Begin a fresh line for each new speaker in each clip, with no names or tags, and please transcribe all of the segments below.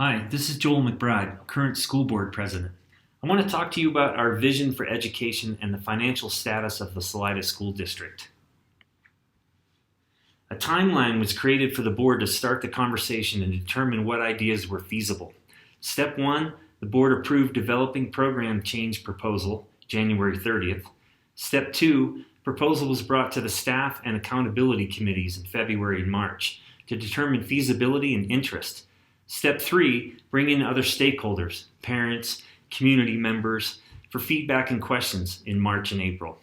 Hi, this is Joel McBride, current school board president. I want to talk to you about our vision for education and the financial status of the Salida School District. A timeline was created for the board to start the conversation and determine what ideas were feasible. Step 1, the board approved developing program change proposal, January 30th. Step 2, proposal was brought to the staff and accountability committees in February and March to determine feasibility and interest. Step 3, bring in other stakeholders, parents, community members, for feedback and questions in March and April.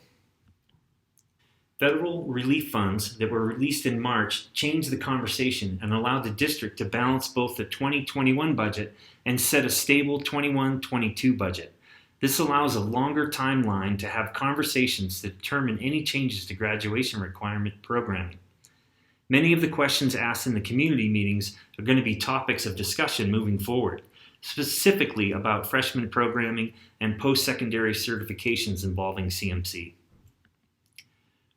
Federal relief funds that were released in March changed the conversation and allowed the district to balance both the 2021 budget and set a stable 21-22 budget. This allows a longer timeline to have conversations to determine any changes to graduation requirement programming. Many of the questions asked in the community meetings are going to be topics of discussion moving forward, specifically about freshman programming and post-secondary certifications involving CMC.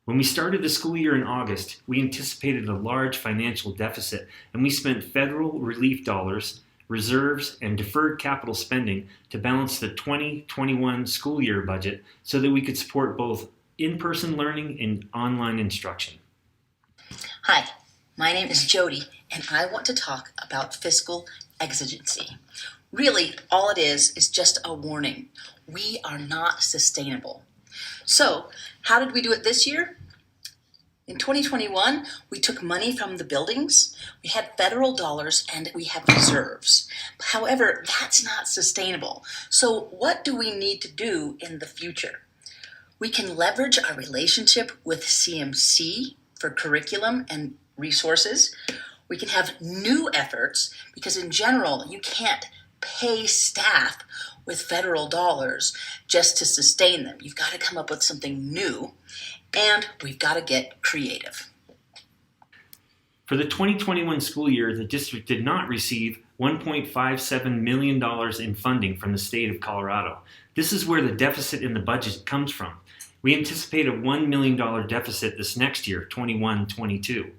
When we started the school year in August, we anticipated a large financial deficit, and we spent federal relief dollars, reserves, and deferred capital spending to balance the 2021 school year budget so that we could support both in-person learning and online instruction.
Hi, my name is Jody, and I want to talk about fiscal exigency. Really, all it is just a warning. We are not sustainable. So, how did we do it this year? In 2021, we took money from the buildings, we had federal dollars, and we have reserves. However, that's not sustainable. So, what do we need to do in the future? We can leverage our relationship with CMC for curriculum and resources. We can have new efforts because in general, you can't pay staff with federal dollars just to sustain them. You've got to come up with something new, and we've got to get creative.
For the 2021 school year, the district did not receive $1.57 million in funding from the state of Colorado. This is where the deficit in the budget comes from. We anticipate a $1 million deficit this next year, 21-22.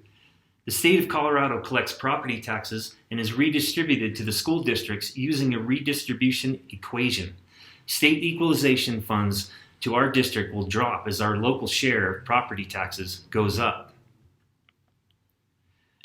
The state of Colorado collects property taxes and is redistributed to the school districts using a redistribution equation. State equalization funds to our district will drop as our local share of property taxes goes up.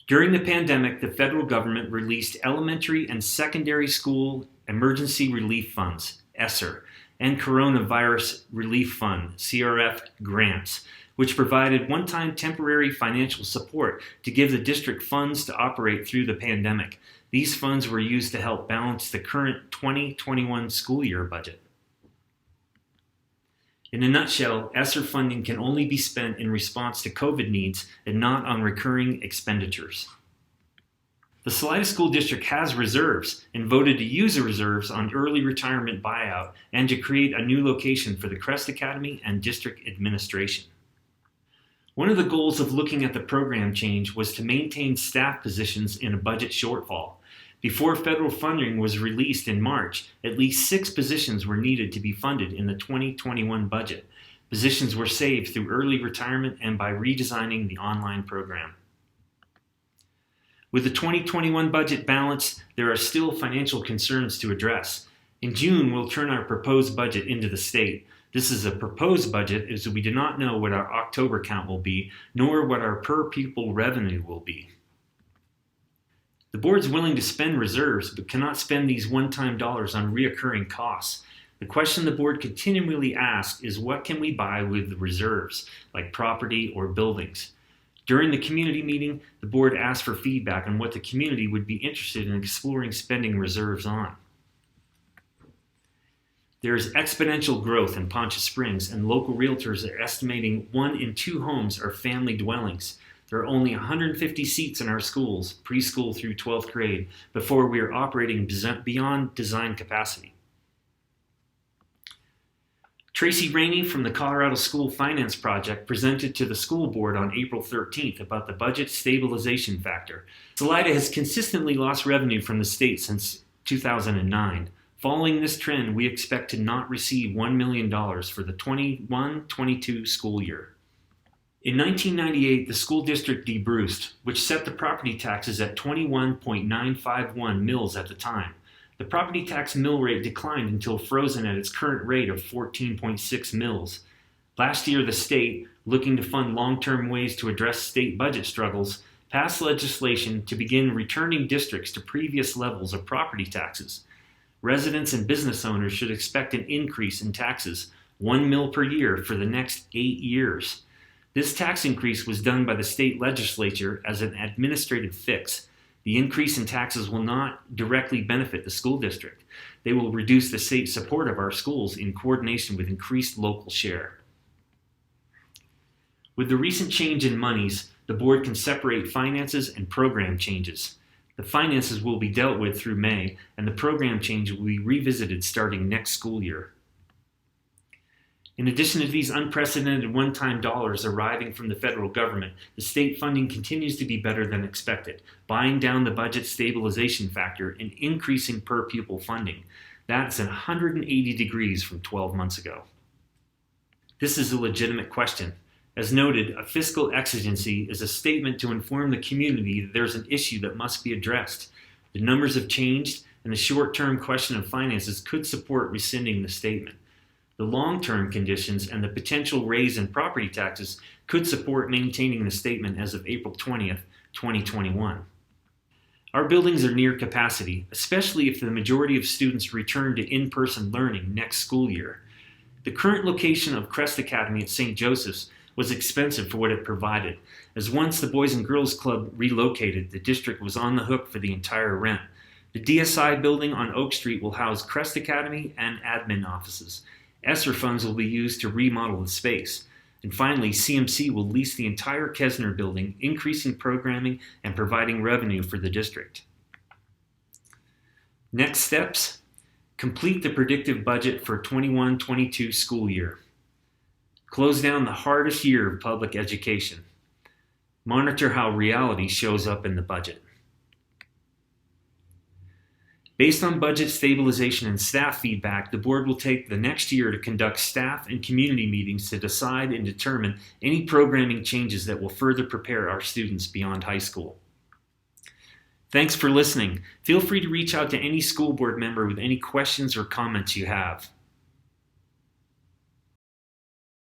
During the pandemic, the federal government released elementary and secondary school emergency relief funds, ESSER, and Coronavirus Relief Fund, CRF, grants, which provided one-time temporary financial support to give the district funds to operate through the pandemic. These funds were used to help balance the current 2021 school year budget. In a nutshell, ESSER funding can only be spent in response to COVID needs and not on recurring expenditures. The Salida School District has reserves and voted to use the reserves on early retirement buyout and to create a new location for the Crest Academy and district administration. One of the goals of looking at the program change was to maintain staff positions in a budget shortfall. Before federal funding was released in March, at least 6 positions were needed to be funded in the 2021 budget. Positions were saved through early retirement and by redesigning the online program. With the 2021 budget balanced, there are still financial concerns to address. In June, we'll turn our proposed budget into the state. This is a proposed budget as we do not know what our October count will be, nor what our per-pupil revenue will be. The board is willing to spend reserves, but cannot spend these one-time dollars on reoccurring costs. The question the board continually asks is what can we buy with the reserves, like property or buildings? During the community meeting, the board asked for feedback on what the community would be interested in exploring spending reserves on. There is exponential growth in Poncha Springs, and local realtors are estimating 1 in 2 homes are family dwellings. There are only 150 seats in our schools, preschool through 12th grade, before we are operating beyond design capacity. Tracy Rainey from the Colorado School Finance Project presented to the school board on April 13th about the budget stabilization factor. Salida has consistently lost revenue from the state since 2009. Following this trend, we expect to not receive $1 million for the 21-22 school year. In 1998, the school district debruced, which set the property taxes at 21.951 mils at the time. The property tax mill rate declined until frozen at its current rate of 14.6 mils. Last year, the state, looking to fund long-term ways to address state budget struggles, passed legislation to begin returning districts to previous levels of property taxes. Residents and business owners should expect an increase in taxes, 1 mil per year, for the next 8 years. This tax increase was done by the state legislature as an administrative fix. The increase in taxes will not directly benefit the school district. They will reduce the state support of our schools in coordination with increased local share. With the recent change in monies, the board can separate finances and program changes. The finances will be dealt with through May, and the program change will be revisited starting next school year. In addition to these unprecedented one-time dollars arriving from the federal government, the state funding continues to be better than expected, buying down the budget stabilization factor and increasing per-pupil funding. That's 180 degrees from 12 months ago. This is a legitimate question. As noted, a fiscal exigency is a statement to inform the community that there's an issue that must be addressed. The numbers have changed, and the short-term question of finances could support rescinding the statement. The long-term conditions and the potential raise in property taxes could support maintaining the statement as of April 20th, 2021. Our buildings are near capacity, especially if the majority of students return to in-person learning next school year. The current location of Crest Academy at St. Joseph's was expensive for what it provided, as once the Boys and Girls Club relocated, the district was on the hook for the entire rent. The DSI building on Oak Street will house Crest Academy and admin offices. ESSER funds will be used to remodel the space. And finally, CMC will lease the entire Kesner building, increasing programming and providing revenue for the district. Next steps: complete the predictive budget for 21-22 school year. Close down the hardest year of public education. Monitor how reality shows up in the budget. Based on budget stabilization and staff feedback, the board will take the next year to conduct staff and community meetings to decide and determine any programming changes that will further prepare our students beyond high school. Thanks for listening. Feel free to reach out to any school board member with any questions or comments you have.